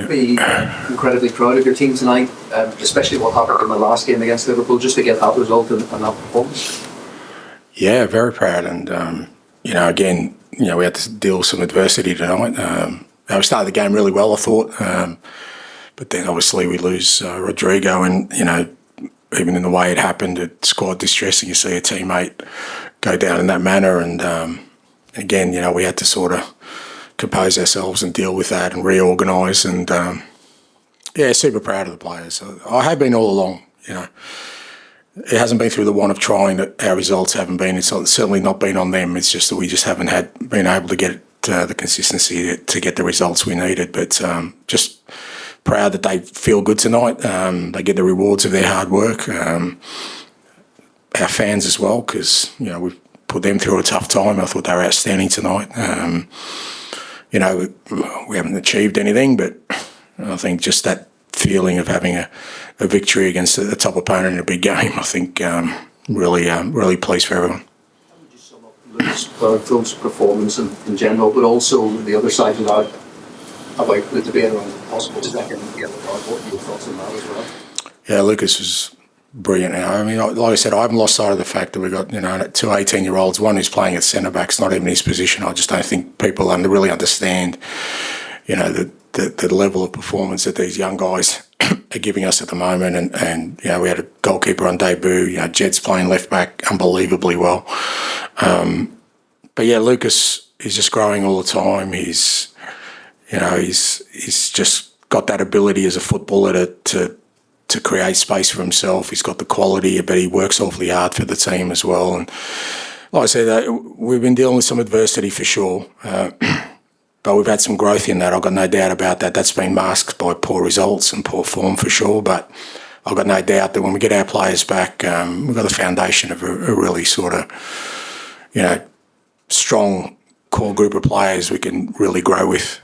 Be incredibly proud of your team tonight, especially what happened in the last game against Liverpool, just to get that result and that performance. Yeah, very proud. And, again, we had to deal with some adversity tonight. We started the game really well, I thought. But then obviously we lose Rodrigo, and, even in the way it happened, it's quite distressing. You see a teammate go down in that manner. And, again, we had to sort of compose ourselves and deal with that and reorganise. And, super proud of the players. I have been all along, It hasn't been through the want of trying that our results haven't been. It's certainly not been on them. It's just that we just haven't been able to get the consistency to get the results we needed. But just proud that they feel good tonight. They get the rewards of their hard work. Our fans as well, because, we've put them through a tough time. I thought they were outstanding tonight. We haven't achieved anything, but I think just that feeling of having a victory against a top opponent in a big game, I think really pleased for everyone. How would you sum up Bergvall's performance in general, but also the other side of that, about the debate around the possible second yellow card? What are your thoughts on that as well? Yeah, Lucas was brilliant. Like I said, I haven't lost sight of the fact that we've got two 18-year-olds, one who's playing at centre-back, it's not even his position. I just don't think people really understand, the level of performance that these young guys are giving us at the moment. And we had a goalkeeper on debut. Jed's playing left-back unbelievably well. But yeah, Lucas is just growing all the time. He's just got that ability as a footballer to create space for himself. He's got the quality, but he works awfully hard for the team as well. And like I said, we've been dealing with some adversity for sure, but we've had some growth in that. I've got no doubt about that. That's been masked by poor results and poor form for sure, but I've got no doubt that when we get our players back, we've got the foundation of a really sort of, strong core group of players we can really grow with.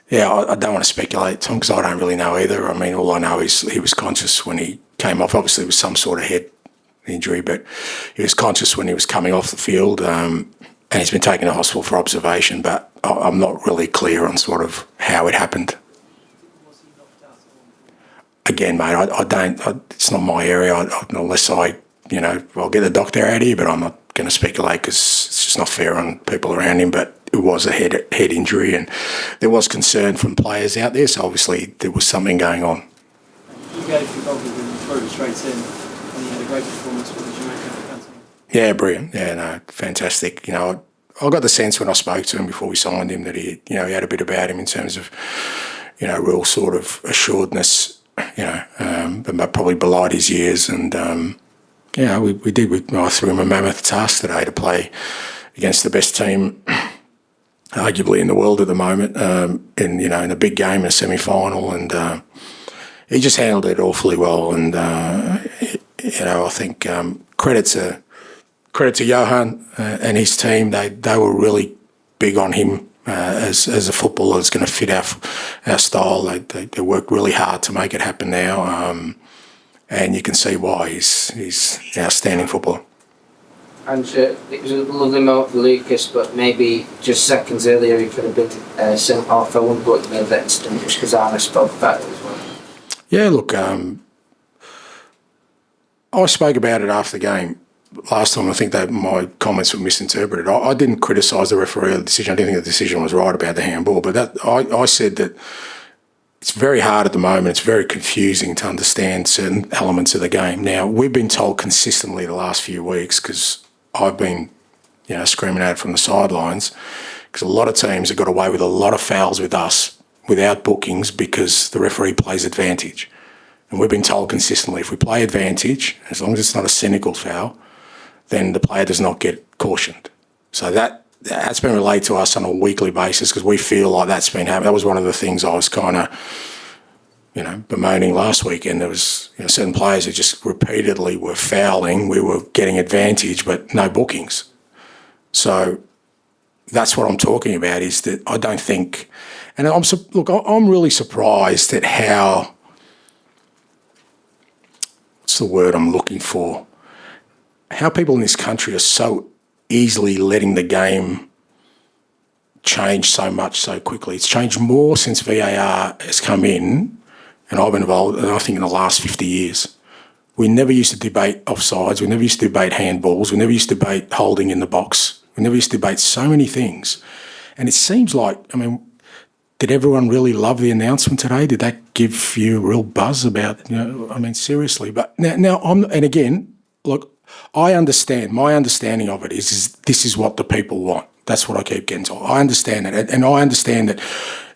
Yeah, I don't want to speculate, Tom, because I don't really know either. All I know is he was conscious when he came off. Obviously, it was some sort of head injury, but he was conscious when he was coming off the field, and he's been taken to hospital for observation, but I'm not really clear on sort of how it happened. Again, mate, I don't, it's not my area, unless I'll get the doctor out here, but I'm not going to speculate because it's just not fair on people around him. But it was a head injury, and there was concern from players out there, so obviously there was something going on. You gave Goldberg through straight in, and he had a great performance. What did you make of the Bentancur? Yeah, brilliant. Yeah, no, fantastic. I got the sense when I spoke to him before we signed him that he had a bit about him in terms of, real sort of assuredness, but probably belied his years. And, we did. I threw him a mammoth task today to play against the best team arguably in the world at the moment, in a big game, in a semi-final, and he just handled it awfully well. And I think credit to Johan and his team. They were really big on him as a footballer that's going to fit our style. They worked really hard to make it happen now, and you can see why he's an outstanding footballer. And it was a lovely moment for Lucas, but maybe just seconds earlier he could have been sent off. I wouldn't put him in that instant just because Arne spoke about it as well. Yeah, look, I spoke about it after the game last time. I think that my comments were misinterpreted. I didn't criticise the referee or the decision. I didn't think the decision was right about the handball, but I said that it's very hard at the moment. It's very confusing to understand certain elements of the game. Now, we've been told consistently the last few weeks, because I've been, screaming at it from the sidelines, because a lot of teams have got away with a lot of fouls with us without bookings because the referee plays advantage. And we've been told consistently, if we play advantage, as long as it's not a cynical foul, then the player does not get cautioned. So that's been relayed to us on a weekly basis, because we feel like that's been happening. That was one of the things I was kind of, bemoaning last weekend. There was certain players who just repeatedly were fouling. We were getting advantage, but no bookings. So that's what I'm talking about, is that I don't think, and I'm really surprised at how, what's the word I'm looking for, how people in this country are so easily letting the game changed so much so quickly. It's changed more since VAR has come in, and I've been involved, I think, in the last 50 years. We never used to debate offsides. We never used to debate handballs. We never used to debate holding in the box. We never used to debate so many things. And it seems like, I mean, did everyone really love the announcement today? Did that give you a real buzz about, you know, I mean, seriously. But now and again, look, I understand, my understanding of it is this is what the people want. That's what I keep getting told. I understand that. And I understand that,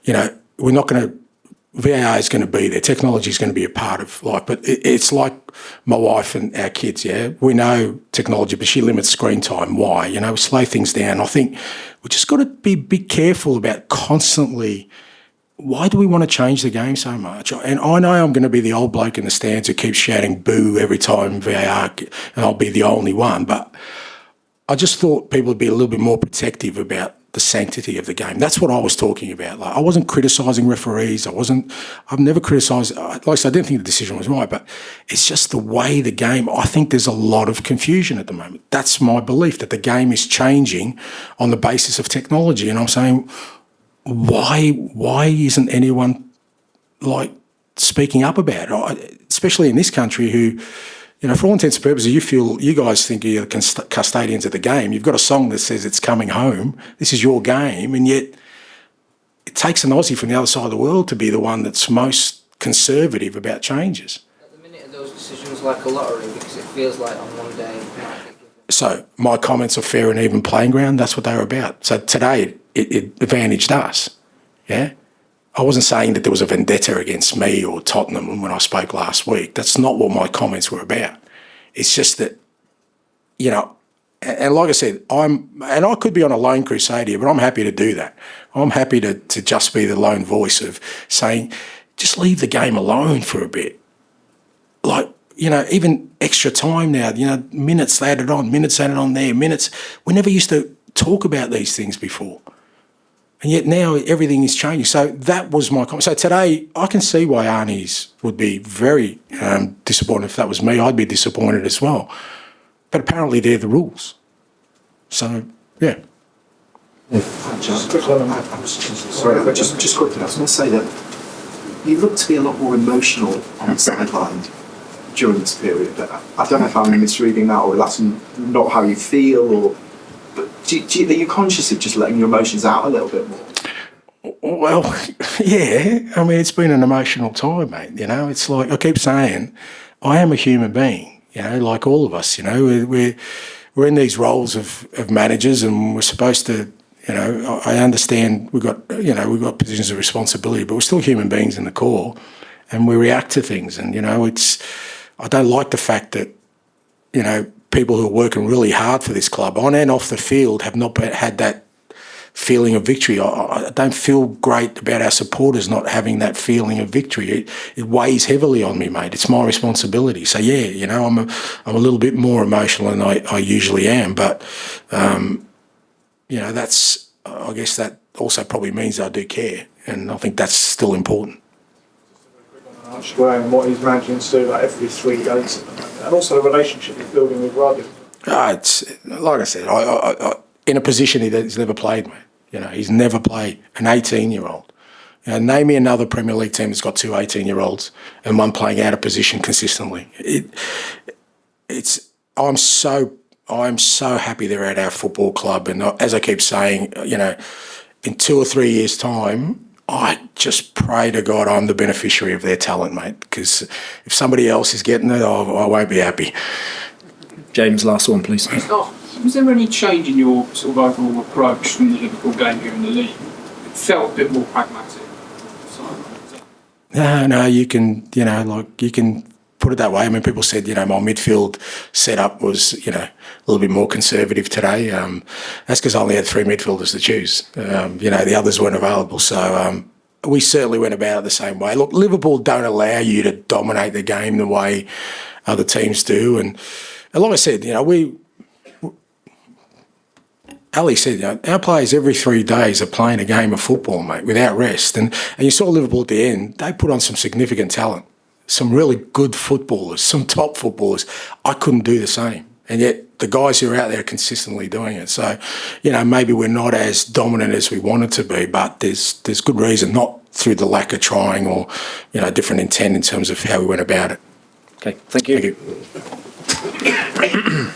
you know, we're not going to, VAR is going to be there. Technology is going to be a part of life. But it's like my wife and our kids, yeah? We know technology, but she limits screen time. Why? You know, slow things down. I think we just got to be a bit careful about constantly, why do we want to change the game so much? And I know I'm going to be the old bloke in the stands who keeps shouting boo every time VAR, and I'll be the only one. But I just thought people would be a little bit more protective about the sanctity of the game. That's what I was talking about. Like, I wasn't criticising referees. I've never criticised, like I said, I didn't think the decision was right, but it's just the way the game, I think there's a lot of confusion at the moment. That's my belief, that the game is changing on the basis of technology. And I'm saying, why isn't anyone like speaking up about it? Especially in this country who, you know, for all intents and purposes, you guys think you're the custodians of the game. You've got a song that says it's coming home. This is your game. And yet it takes an Aussie from the other side of the world to be the one that's most conservative about changes. At the minute, are those decisions like a lottery because it feels like on one day. So my comments are fair and even playing ground. That's what they were about. So today it advantaged us. Yeah. I wasn't saying that there was a vendetta against me or Tottenham when I spoke last week. That's not what my comments were about. It's just that, you know, and like I said, and I could be on a lone crusade here, but I'm happy to do that. I'm happy to just be the lone voice of saying, just leave the game alone for a bit. Like, you know, even extra time now, you know, minutes added on there, minutes. We never used to talk about these things before. And yet now everything is changing. So that was my comment. So today I can see why Arnie's would be very disappointed. If that was me, I'd be disappointed as well. But apparently they're the rules. So, yeah. Sorry, but just quickly, I was going to say that you look to be a lot more emotional on the sideline during this period. But I don't know if I'm misreading that or that's not how you feel or... Are you conscious of just letting your emotions out a little bit more? Well, yeah. I mean, it's been an emotional time, mate. You know, it's like I keep saying, I am a human being. You know, like all of us. You know, we're in these roles of managers, and we're supposed to. You know, I understand we've got positions of responsibility, but we're still human beings in the core, and we react to things. And you know, I don't like the fact that, you know, people who are working really hard for this club on and off the field have not had that feeling of victory. I don't feel great about our supporters not having that feeling of victory. It weighs heavily on me, mate. It's my responsibility. So yeah, you know, I'm a little bit more emotional than I usually am, but you know, I guess that also probably means I do care, and I think that's still important. Archie Gray and what he's managing to do like every 3 games, and also the relationship he's building with Ruddy. It's like I said, I in a position he's never played, mate. You know, he's never played. An 18-year-old. You know, name me another Premier League team that's got 2 18-year-olds and one playing out of position consistently. I'm so happy they're at our football club, and as I keep saying, you know, in 2 or 3 years' time, I just pray to God I'm the beneficiary of their talent, mate, because if somebody else is getting it, I won't be happy. James, last one, please. Was there any change in your sort of overall approach from the Liverpool game here in the league? It felt a bit more pragmatic. No, you can put it that way. I mean, people said, you know, my midfield setup was, you know, a little bit more conservative today. That's because I only had 3 midfielders to choose. You know, the others weren't available. So we certainly went about it the same way. Look, Liverpool don't allow you to dominate the game the way other teams do. And like I said, you know, Ali said, you know, our players every 3 days are playing a game of football, mate, without rest. And you saw Liverpool at the end, they put on some significant talent, some really good footballers, some top footballers. I couldn't do the same. And yet the guys who are out there are consistently doing it. So, maybe we're not as dominant as we wanted to be, but there's good reason, not through the lack of trying or, different intent in terms of how we went about it. Okay, thank you. Thank you.